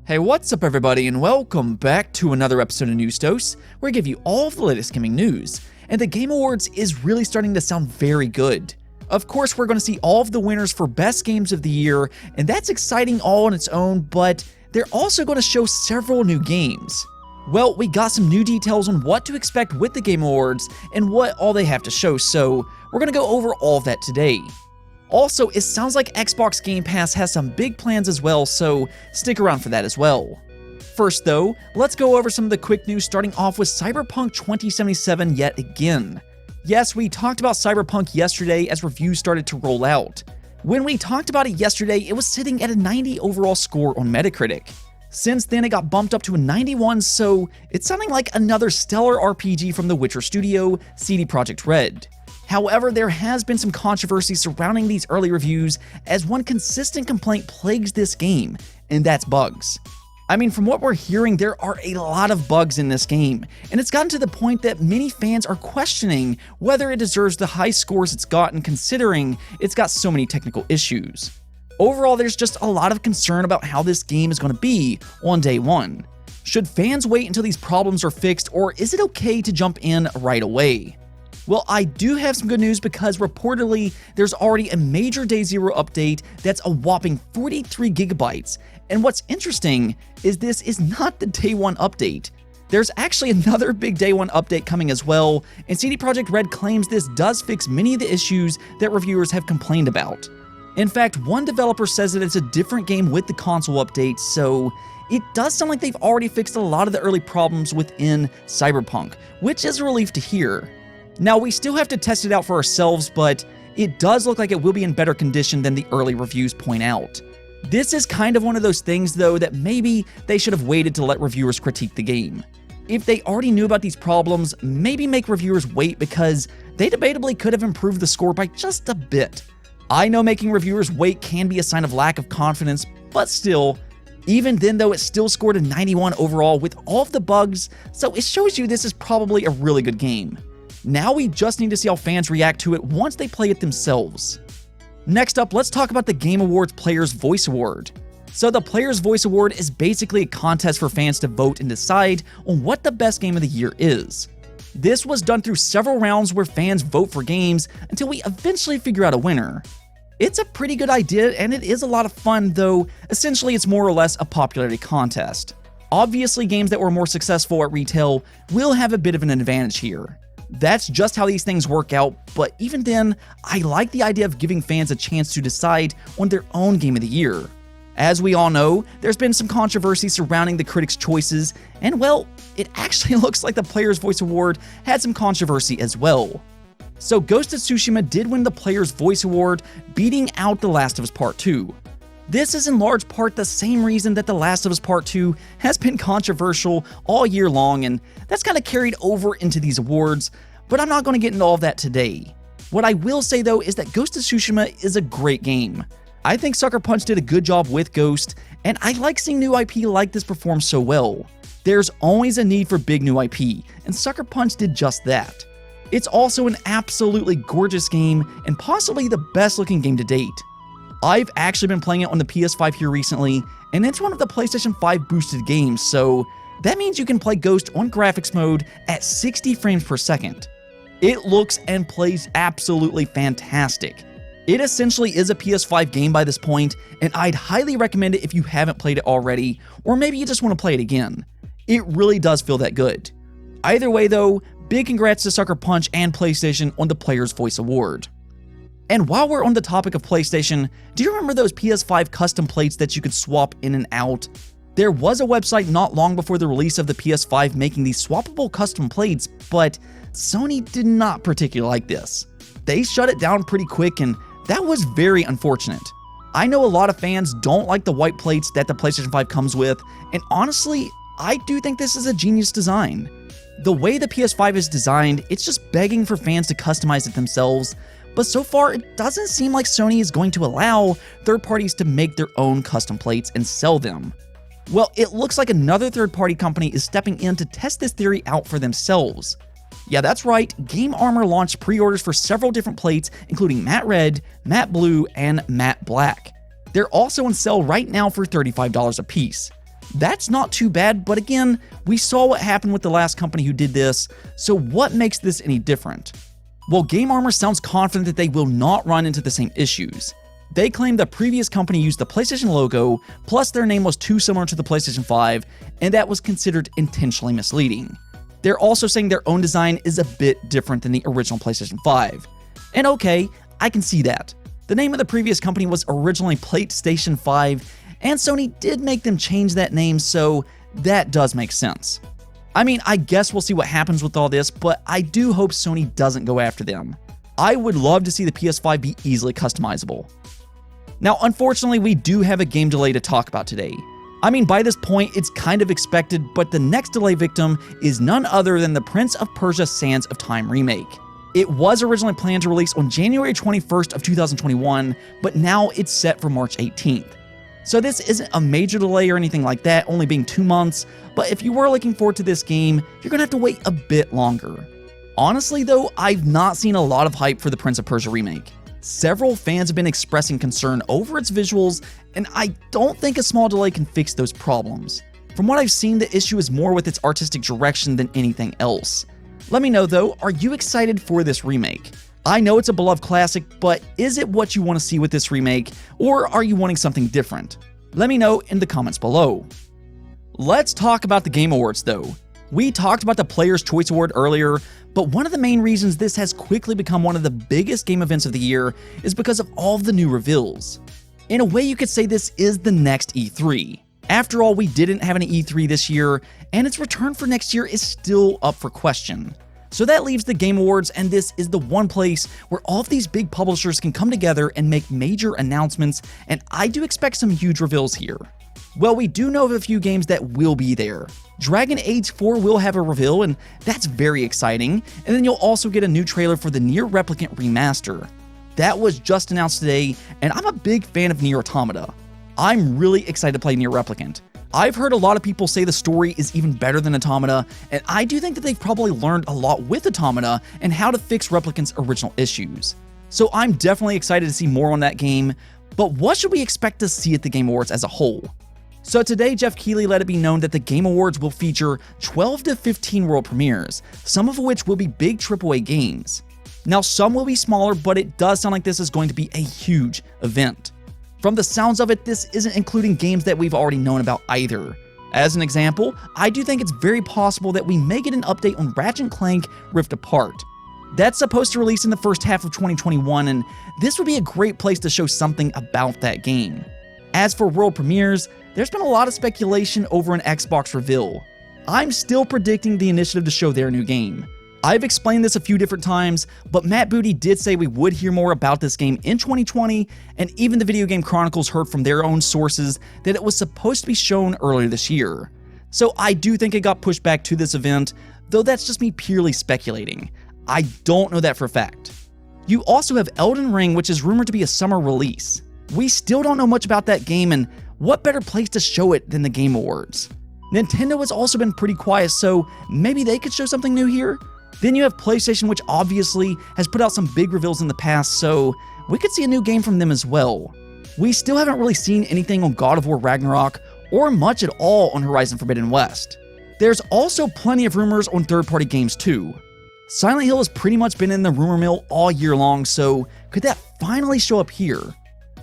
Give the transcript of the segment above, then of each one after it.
Hey, what's up everybody, and welcome back to another episode of News Dose, where I give you all of the latest gaming news. And the Game Awards is really starting to sound very good. Of course, we're going to see all of the winners for Best Games of the Year, and that's exciting all on its own, but they're also going to show several new games. Well, we got some new details on what to expect with the Game Awards and what all they have to show, so we're going to go over all of that today. Also, it sounds like Xbox Game Pass has some big plans as well, so stick around for that as well. First though, let's go over some of the quick news, starting off with Cyberpunk 2077 yet again. Yes, we talked about Cyberpunk yesterday as reviews started to roll out. When we talked about it yesterday, it was sitting at a 90 overall score on Metacritic. Since then, it got bumped up to a 91, so it's sounding like another stellar RPG from the Witcher studio, CD Projekt Red. However, there has been some controversy surrounding these early reviews, as one consistent complaint plagues this game, and that's bugs. I mean, from what we're hearing, there are a lot of bugs in this game, and it's gotten to the point that many fans are questioning whether it deserves the high scores it's gotten, considering it's got so many technical issues. Overall, there's just a lot of concern about how this game is going to be on day one. Should fans wait until these problems are fixed, or is it okay to jump in right away? Well, I do have some good news, because reportedly there's already a major Day Zero update that's a whopping 43 gigabytes. And what's interesting is this is not the Day 1 update. There's actually another big Day 1 update coming as well, and CD Projekt Red claims this does fix many of the issues that reviewers have complained about. In fact, one developer says that it's a different game with the console update, so it does sound like they've already fixed a lot of the early problems within Cyberpunk, which is a relief to hear. Now, we still have to test it out for ourselves, but it does look like it will be in better condition than the early reviews point out. This is kind of one of those things, though, that maybe they should have waited to let reviewers critique the game. If they already knew about these problems, maybe make reviewers wait, because they debatably could have improved the score by just a bit. I know making reviewers wait can be a sign of lack of confidence, but still, even then though, it still scored a 91 overall with all of the bugs, so it shows you this is probably a really good game. Now we just need to see how fans react to it once they play it themselves. Next up, let's talk about the Game Awards Player's Voice Award. So the Player's Voice Award is basically a contest for fans to vote and decide on what the best game of the year is. This was done through several rounds where fans vote for games until we eventually figure out a winner. It's a pretty good idea, and it is a lot of fun, though essentially it's more or less a popularity contest. Obviously, games that were more successful at retail will have a bit of an advantage here. That's just how these things work out, but even then, I like the idea of giving fans a chance to decide on their own game of the year. As we all know, there's been some controversy surrounding the critics' choices, and well, it actually looks like the Player's Voice Award had some controversy as well. So Ghost of Tsushima did win the Player's Voice Award, beating out The Last of Us Part 2. This is in large part the same reason that The Last of Us Part 2 has been controversial all year long, and that's kind of carried over into these awards, but I'm not going to get into all of that today. What I will say though is that Ghost of Tsushima is a great game. I think Sucker Punch did a good job with Ghost, and I like seeing new IP like this perform so well. There's always a need for big new IP, and Sucker Punch did just that. It's also an absolutely gorgeous game, and possibly the best looking game to date. I've actually been playing it on the PS5 here recently, and it's one of the PlayStation 5 boosted games, so that means you can play Ghost on graphics mode at 60 frames per second. It looks and plays absolutely fantastic. It essentially is a PS5 game by this point, and I'd highly recommend it if you haven't played it already, or maybe you just want to play it again. It really does feel that good. Either way though, big congrats to Sucker Punch and PlayStation on the Player's Voice Award. And while we're on the topic of PlayStation, do you remember those PS5 custom plates that you could swap in and out? There was a website not long before the release of the PS5 making these swappable custom plates, but Sony did not particularly like this. They shut it down pretty quick, and that was very unfortunate. I know a lot of fans don't like the white plates that the PlayStation 5 comes with, and honestly, I do think this is a genius design. The way the PS5 is designed, it's just begging for fans to customize it themselves, but so far it doesn't seem like Sony is going to allow third parties to make their own custom plates and sell them. Well, it looks like another third-party company is stepping in to test this theory out for themselves. Yeah, that's right, Game Armor launched pre-orders for several different plates, including matte red, matte blue, and matte black. They're also on sale right now for $35 a piece. That's not too bad, but again, we saw what happened with the last company who did this, so what makes this any different? Well, Game Armor sounds confident that they will not run into the same issues. They claim the previous company used the PlayStation logo, plus their name was too similar to the PlayStation 5, and that was considered intentionally misleading. They're also saying their own design is a bit different than the original PlayStation 5. And okay, I can see that. The name of the previous company was originally PlayStation 5, and Sony did make them change that name, so that does make sense. I mean, I guess we'll see what happens with all this, but I do hope Sony doesn't go after them. I would love to see the PS5 be easily customizable. Now, unfortunately, we do have a game delay to talk about today. I mean, by this point, it's kind of expected, but the next delay victim is none other than the Prince of Persia: Sands of Time remake. It was originally planned to release on January 21st of 2021, but now it's set for March 18th. So this isn't a major delay or anything like that, only being 2 months, but if you were looking forward to this game, you're gonna have to wait a bit longer. Honestly though, I've not seen a lot of hype for the Prince of Persia remake. Several fans have been expressing concern over its visuals, and I don't think a small delay can fix those problems. From what I've seen, the issue is more with its artistic direction than anything else. Let me know though, are you excited for this remake? I know it's a beloved classic, but is it what you want to see with this remake, or are you wanting something different? Let me know in the comments below. Let's talk about the Game Awards though. We talked about the Player's Choice Award earlier, but one of the main reasons this has quickly become one of the biggest game events of the year is because of all of the new reveals. In a way, you could say this is the next E3. After all, we didn't have an E3 this year, and its return for next year is still up for question. So that leaves the Game Awards, and this is the one place where all of these big publishers can come together and make major announcements, and I do expect some huge reveals here. Well, we do know of a few games that will be there. Dragon Age 4 will have a reveal, and that's very exciting, and then you'll also get a new trailer for the Nier Replicant Remaster. That was just announced today, and I'm a big fan of Nier Automata. I'm really excited to play Nier Replicant. I've heard a lot of people say the story is even better than Automata, and I do think that they've probably learned a lot with Automata and how to fix Replicant's original issues. So I'm definitely excited to see more on that game, but what should we expect to see at the Game Awards as a whole? So today, Jeff Keighley let it be known that the Game Awards will feature 12 to 15 world premieres, some of which will be big AAA games. Now, some will be smaller, but it does sound like this is going to be a huge event. From the sounds of it, this isn't including games that we've already known about either. As an example, I do think it's very possible that we may get an update on Ratchet & Clank Rift Apart. That's supposed to release in the first half of 2021, and this would be a great place to show something about that game. As for world premieres, there's been a lot of speculation over an Xbox reveal. I'm still predicting the Initiative to show their new game. I've explained this a few different times, but Matt Booty did say we would hear more about this game in 2020, and even the Video Game Chronicles heard from their own sources that it was supposed to be shown earlier this year. So I do think it got pushed back to this event, though that's just me purely speculating. I don't know that for a fact. You also have Elden Ring, which is rumored to be a summer release. We still don't know much about that game, and what better place to show it than the Game Awards? Nintendo has also been pretty quiet, so maybe they could show something new here? Then you have PlayStation, which obviously has put out some big reveals in the past, so we could see a new game from them as well. We still haven't really seen anything on God of War Ragnarok, or much at all on Horizon Forbidden West. There's also plenty of rumors on third-party games too. Silent Hill has pretty much been in the rumor mill all year long, so could that finally show up here?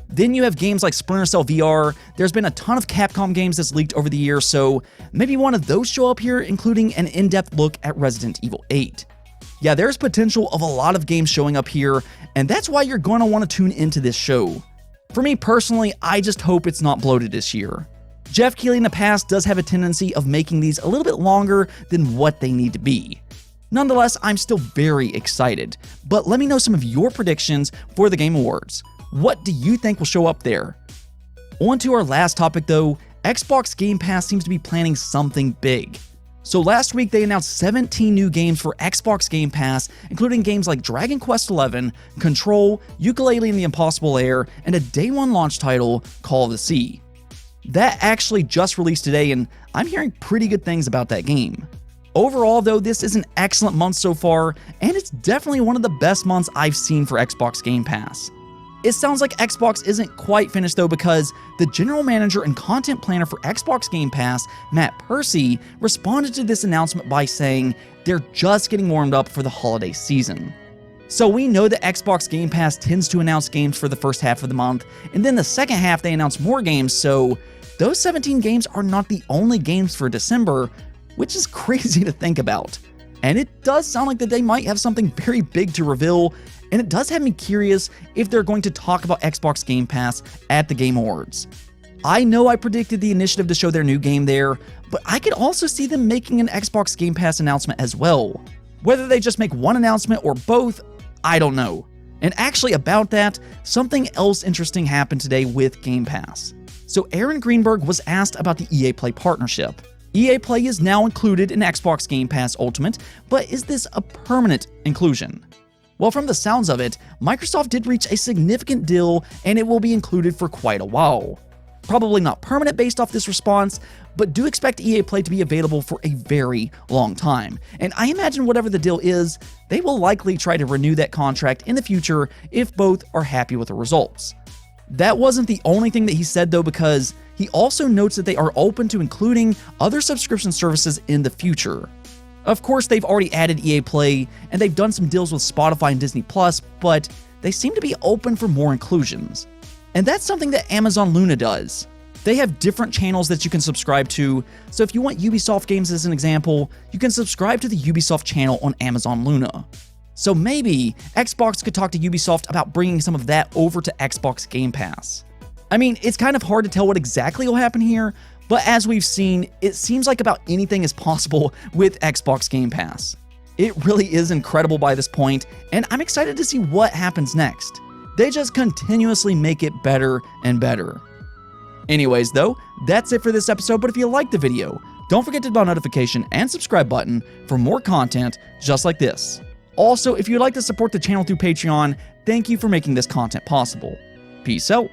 Then you have games like Splinter Cell VR. There's been a ton of Capcom games that's leaked over the years, so maybe one of those show up here, including an in-depth look at Resident Evil 8. Yeah, there's potential of a lot of games showing up here, and that's why you're going to want to tune into this show. For me personally, I just hope it's not bloated this year. Jeff Keighley in the past does have a tendency of making these a little bit longer than what they need to be. Nonetheless, I'm still very excited, but let me know some of your predictions for the Game Awards. What do you think will show up there? On to our last topic though, Xbox Game Pass seems to be planning something big. So last week they announced 17 new games for Xbox Game Pass, including games like Dragon Quest XI, Control, Yooka-Laylee and the Impossible Lair, and a day one launch title, Call of the Sea. That actually just released today, and I'm hearing pretty good things about that game. Overall though, this is an excellent month so far, and it's definitely one of the best months I've seen for Xbox Game Pass. It sounds like Xbox isn't quite finished though, because the general manager and content planner for Xbox Game Pass, Matt Percy, responded to this announcement by saying they're just getting warmed up for the holiday season. So we know that Xbox Game Pass tends to announce games for the first half of the month, and then the second half they announce more games, so those 17 games are not the only games for December, which is crazy to think about. And it does sound like that they might have something very big to reveal, and it does have me curious if they're going to talk about Xbox Game Pass at the Game Awards. I know I predicted the initiative to show their new game there, but I could also see them making an Xbox Game Pass announcement as well. Whether they just make one announcement or both, I don't know. And actually about that, something else interesting happened today with Game Pass. So Aaron Greenberg was asked about the EA Play partnership. EA Play is now included in Xbox Game Pass Ultimate, but is this a permanent inclusion? Well, from the sounds of it, Microsoft did reach a significant deal and it will be included for quite a while. Probably not permanent based off this response, but do expect EA Play to be available for a very long time. And I imagine whatever the deal is, they will likely try to renew that contract in the future if both are happy with the results. That wasn't the only thing that he said though, because he also notes that they are open to including other subscription services in the future. Of course, they've already added EA Play, and they've done some deals with Spotify and Disney+, but they seem to be open for more inclusions. And that's something that Amazon Luna does. They have different channels that you can subscribe to, so if you want Ubisoft games as an example, you can subscribe to the Ubisoft channel on Amazon Luna. So maybe Xbox could talk to Ubisoft about bringing some of that over to Xbox Game Pass. I mean, it's kind of hard to tell what exactly will happen here, but as we've seen, it seems like about anything is possible with Xbox Game Pass. It really is incredible by this point, and I'm excited to see what happens next. They just continuously make it better and better. Anyways though, that's it for this episode, but if you liked the video, don't forget to hit the bell notification and subscribe button for more content just like this. Also, if you'd like to support the channel through Patreon, thank you for making this content possible. Peace out.